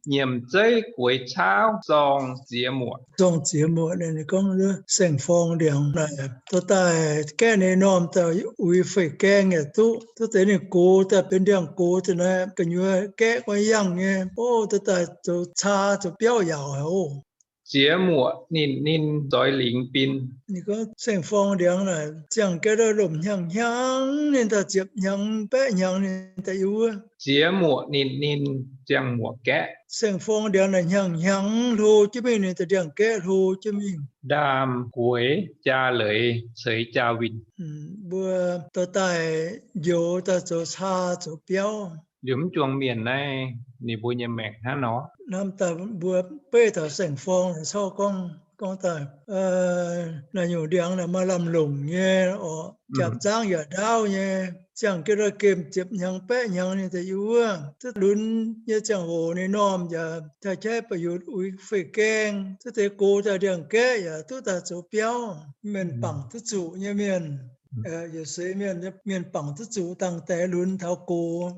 nhiệm giấy cuối cháo dòng dĩa muộn. Dòng dĩa muộn này con nữa sinh phong điện này tôi tại cái này nom ta uy phải cái nghe tôi thấy này cố ta bên điện cố thì này cái như cái quan yang nghe ô tôi tại tôi cha tôi biểu yào ô Dĩa muộn nín dõi lính pin. 你个生放凉了，讲给了龙娘娘，人家接娘白娘人家有啊， Dĩa muộn nín chẳng muộn kẽ. 生放凉了娘娘路这边人家讲给路这边， Đàm cuối cha lời sới cha vinh. 不到带有的走差走标， Dũng chuông miền này nì bùi nhầm mẹt hả nó. 那么他不背到生放超讲他那有凉了嘛lâm lùng nghe ở chập giang giờ đau nghe chẳng cái đó kiếm chụp nhang bé nhang này thì yêu à tức luôn như chẳng hồ này nom giờ ta chơiประโยชน์อุ้ยphải keng tức thế cô ta đang kẽ giờ tức ta chỗ béo miền bằng tức chủ như miền giờ xây miền bằng tức chủ tăng té luôn thao cô